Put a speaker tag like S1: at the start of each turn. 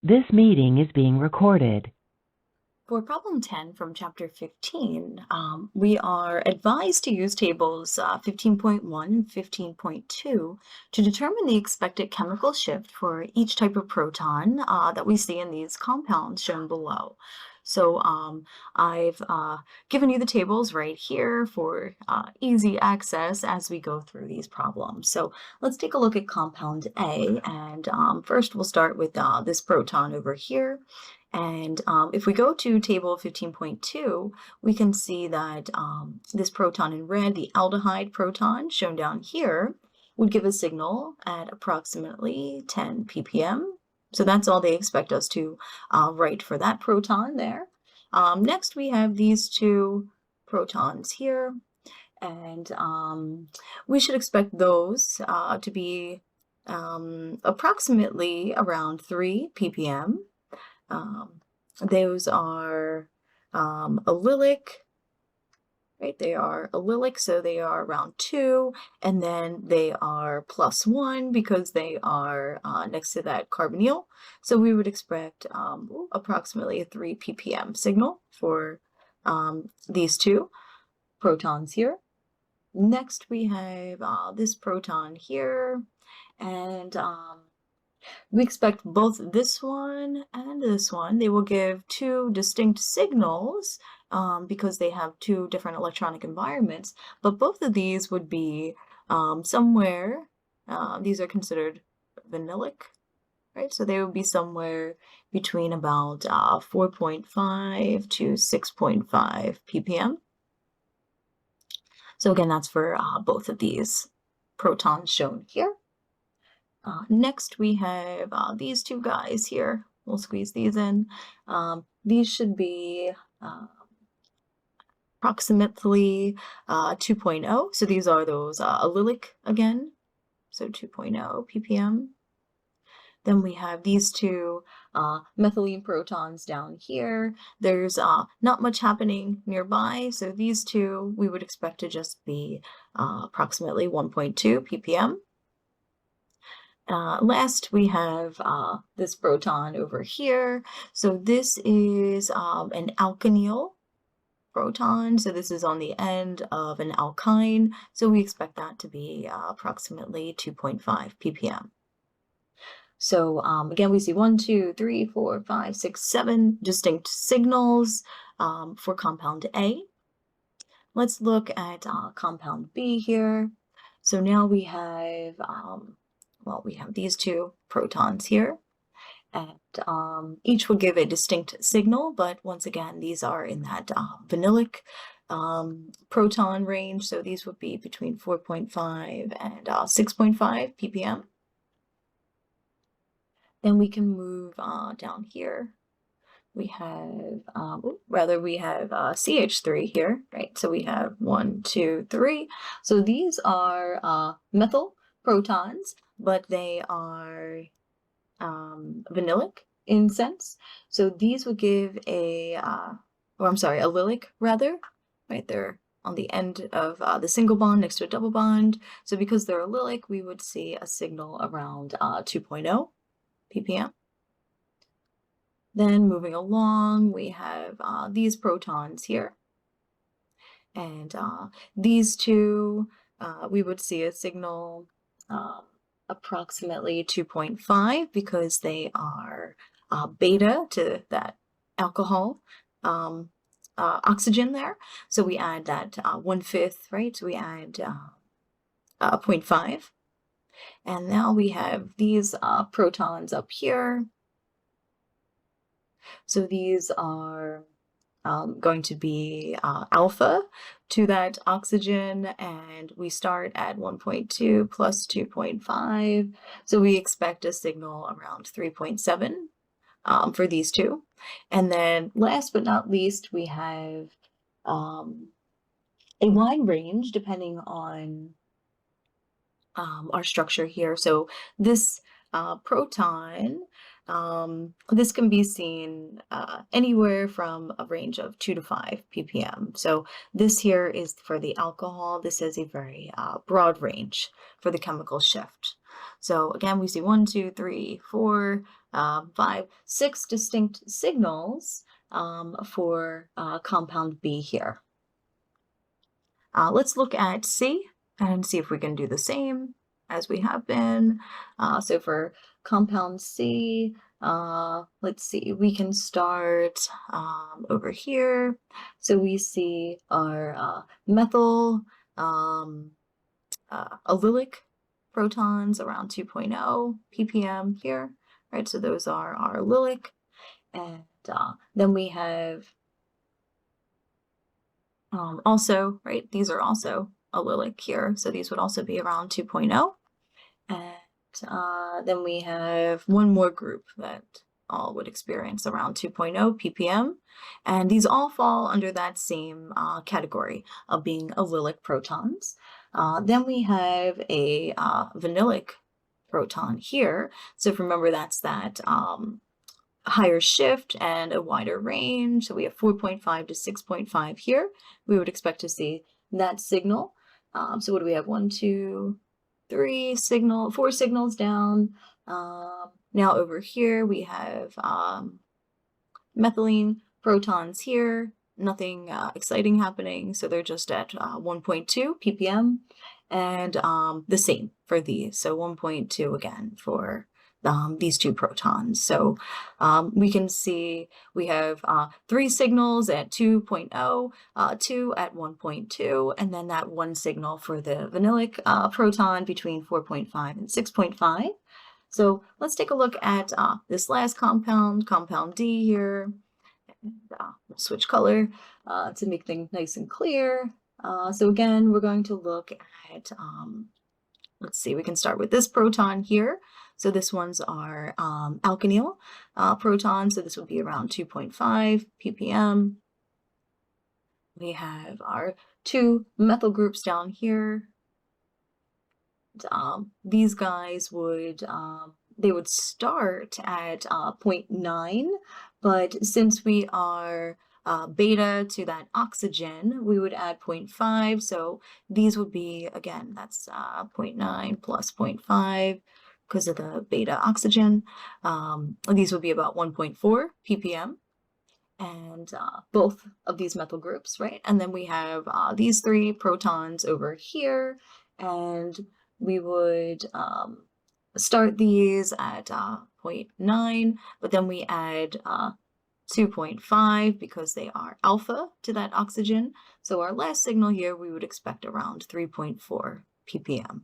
S1: This meeting is being recorded.
S2: For problem 10 from chapter 15, we are advised to use tables 15.1 and 15.2 to determine the expected chemical shift for each type of proton that we see in these compounds shown below. So I've given you the tables right here for easy access as we go through these problems. So let's take a look at compound A, and first we'll start with this proton over here. And if we go to table 15.2, we can see that this proton in red, the aldehyde proton shown down here, would give a signal at approximately 10 ppm. So that's all they expect us to write for that proton there. Next, we have these two protons here, and we should expect those to be approximately around 3 ppm. Those are allylic, right? They are allylic, so they are around 2, and then they are +1 because they are next to that carbonyl. So we would expect approximately a 3 ppm signal for these two protons here. Next, we have this proton here, and we expect both this one and this one. They will give two distinct signals because they have two different electronic environments, but both of these would be somewhere, these are considered vanillic, right? So they would be somewhere between about 4.5 to 6.5 ppm. So again, that's for both of these protons shown here. Next, we have these two guys here. We'll squeeze these in. These should be approximately 2.0. So these are those allylic again. So 2.0 ppm. Then we have these two methylene protons down here. There's not much happening nearby, so these two we would expect to just be approximately 1.2 ppm. Last, we have this proton over here. So this is an alkenyl proton. So this is on the end of an alkyne. So we expect that to be approximately 2.5 ppm. So again, we see 1, 2, 3, 4, 5, 6, 7 distinct signals for compound A. Let's look at compound B here. So now we have well, we have these two protons here, and each will give a distinct signal, but once again, these are in that vanillic proton range, so these would be between 4.5 and 6.5 ppm. Then we can move down here. We have, we have CH3 here, right? So we have 1, 2, 3. So these are methyl protons, but they are vanillic in sense. So these would give a, allylic rather, right? They're on the end of the single bond next to a double bond. So because they're allylic, we would see a signal around 2.0 ppm. Then moving along, we have these protons here. And these two, we would see a signal approximately 2.5 because they are beta to that alcohol oxygen there. So we add that 1/5, right? So we add 0.5. And now we have these protons up here. So these are going to be alpha to that oxygen, and we start at 1.2 plus 2.5. So we expect a signal around 3.7 for these two. And then last but not least, we have a wide range depending on our structure here. So this proton, this can be seen anywhere from a range of 2 to 5 ppm. So this here is for the alcohol. This has a very broad range for the chemical shift. So again, we see 1, 2, 3, 4 six distinct signals for compound B here. Let's look at C and see if we can do the same as we have been. So for compound C, let's see, we can start over here. So we see our methyl allylic protons around 2.0 ppm here, right? So those are our allylic. And then we have also, right, these are also allylic here, so these would also be around 2.0. And then we have one more group that all would experience around 2.0 ppm, and these all fall under that same category of being allylic protons. Then we have a vinylic proton here, so remember that's that higher shift and a wider range. So we have 4.5 to 6.5 here. We would expect to see that signal. So what do we have? 1, 2, 3 signal, 4 signals down. Now over here we have methylene protons here. Nothing exciting happening, so they're just at 1.2 ppm, and the same for these. So 1.2 again for these two protons. So we can see we have 3 signals at 2.0, 2 at 1.2, and then that one signal for the vinylic proton between 4.5 and 6.5. So let's take a look at this last compound, compound D here. We'll switch color to make things nice and clear. So again, we're going to look at, let's see, we can start with this proton here. So this one's our alkenyl proton, so this would be around 2.5 ppm. We have our 2 methyl groups down here. These guys would they would start at 0.9, but since we are beta to that oxygen, we would add 0.5. So these would be, again, that's 0.9 plus 0.5 because of the beta oxygen. These would be about 1.4 ppm. And both of these methyl groups, right? And then we have these 3 protons over here, and we would start these at 0.9, but then we add 2.5 because they are alpha to that oxygen. So our last signal here, we would expect around 3.4 ppm.